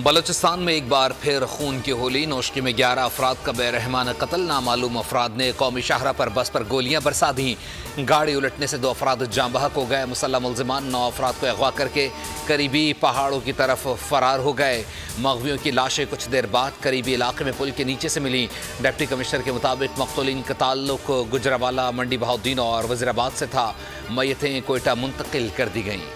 बलूचिस्तान में एक बार फिर खून की होली। नौशकी में 11 अफराद का बेरहमाना कत्ल। नामालूम अफराद ने कौमी शाहरा पर बस पर गोलियां बरसा दी। गाड़ी उलटने से 2 अफराद जाँ बहक हो गए। मुसल्लह मुल्जिमान 9 अफराद को अगवा करके करीबी पहाड़ों की तरफ फरार हो गए। मगवियों की लाशें कुछ देर बाद करीबी इलाके में पुल के नीचे से मिली। डिप्टी कमिश्नर के मुताबिक मकतूलीन का ताल्लुक गुजरावाला, मंडी बहाउद्दीन और वजीराबाद से था। मैयतें कोयटा मुंतकिल कर दी गईं।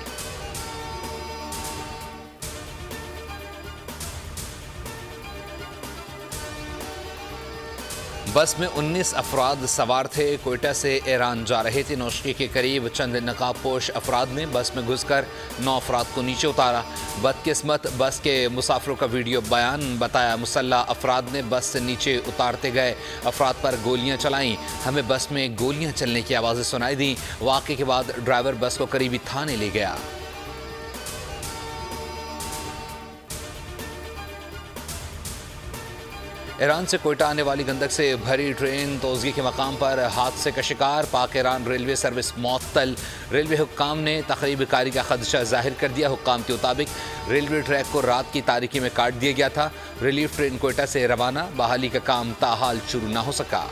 बस में 19 अफराद सवार थे। कोयटा से ईरान जा रहे थे। नौशकी के करीब चंद नकाबपोश अफराद ने बस में घुसकर 9 अफराद को नीचे उतारा। बदकिस्मत बस के मुसाफिरों का वीडियो बयान बताया। मुसल्लह अफराद ने बस से नीचे उतारते गए अफराद पर गोलियां चलाईं। हमें बस में गोलियां चलने की आवाज़ें सुनाई दी। वाक़े के बाद ड्राइवर बस को करीबी थाने ले गया। ईरान से कोयटा आने वाली गंदक से भरी ट्रेन तोज़गी के मकाम पर हादसे का शिकार। पाक ईरान रेलवे सर्विस मुअत्तल। रेलवे हुक्काम ने तख़रीब कारी का खदशा जाहिर कर दिया। हुक्काम के मुताबिक रेलवे ट्रैक को रात की तारीकी में काट दिया गया था। रिलीफ ट्रेन कोयटा से रवाना। बहाली का काम ताहाल शुरू न हो सका।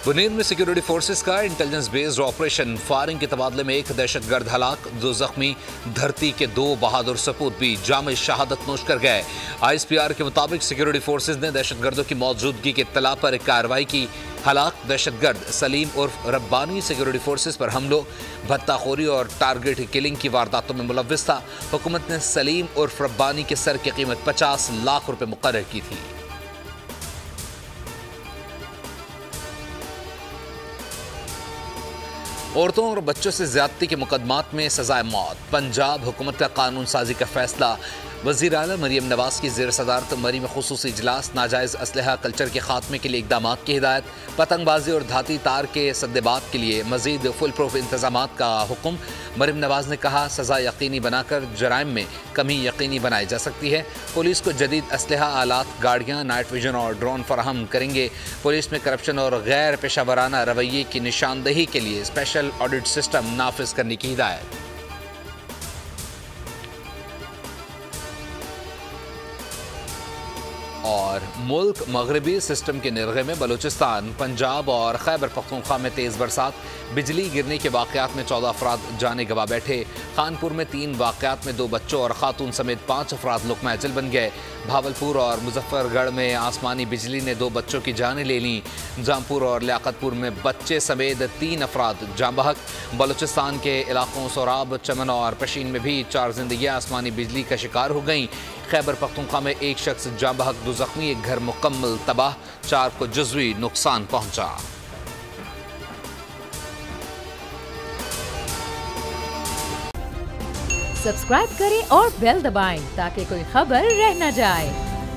बुनीर में सिक्योरिटी फोर्सेस का इंटेलिजेंस बेस्ड ऑपरेशन। फायरिंग के तबादले में 1 दहशतगर्द हलाक, 2 जख्मी। धरती के 2 बहादुर सपूत भी जाम शहादत नोश कर गए। ISPR के मुताबिक सिक्योरिटी फोर्सेस ने दहशतगर्दों की मौजूदगी की इत्तला पर कार्रवाई की। हलाक दहशतगर्द सलीम उर्फ रब्बानी सिक्योरिटी फोर्सेस पर हमलों, भत्ताखोरी और टारगेट किलिंग की वारदातों में मुलव्विस था। हुकूमत ने सलीम उर्फ रब्बानी के सर की कीमत 50 लाख रुपए मुकर्रर की थी। औरतों और बच्चों से ज्यादती के मुकदमात में सजाए मौत। पंजाब हुकूमत का कानून साजी का फैसला। वज़ीर आला मरियम नवाज की ज़ेर सदारत मरी में खुसूसी इजलास। नाजायज़ असलहा कल्चर के खात्मे के लिए इक़दामात की हिदायत। पतंगबाजी और धाती तार के सद्देबात के लिए मज़ीद फुल प्रूफ इंतजामात का हुक्म। मरियम नवाज ने कहा, सज़ा यकीनी बनाकर जराइम में कमी यकीनी बनाई जा सकती है। पुलिस को जदीद असलहा, आलात, गाड़ियाँ, नाइट विजन और ड्रोन फराहम करेंगे। पुलिस में करप्शन और गैर पेशा वराना रवैये की निशानदही के लिए स्पेशल ऑडिट सिस्टम नाफिज करने की हिदायत। और मुल्क मगरबी सिस्टम के निर्गे में बलूचिस्तान, पंजाब और खैबर पख्तूनख्वा में तेज़ बरसात। बिजली गिरने के वाक़यात में 14 अफराद जाने गवा बैठे। खानपुर में 3 वाक़यात में 2 बच्चों और खातून समेत 5 अफराद लुक़मा अजल बन गए। भावलपुर और मुजफ्फरगढ़ में आसमानी बिजली ने 2 बच्चों की जानें ले लीं। जामपुर और लियाकतपुर में बच्चे समेत 3 अफराद जाँ बहक। बलूचिस्तान के इलाकों सोराब, चमन और पशीन में भी 4 जिंदगियाँ आसमानी बिजली का शिकार हो गईं। खैबर पख्तूनख्वा में 1 शख्स जाँ बहक, 2 जख्मी। एक घर मुकम्मल तबाह, 4 को जुज़वी नुकसान पहुंचा। सब्सक्राइब करें और बेल दबाएं ताकि कोई खबर रह न जाए।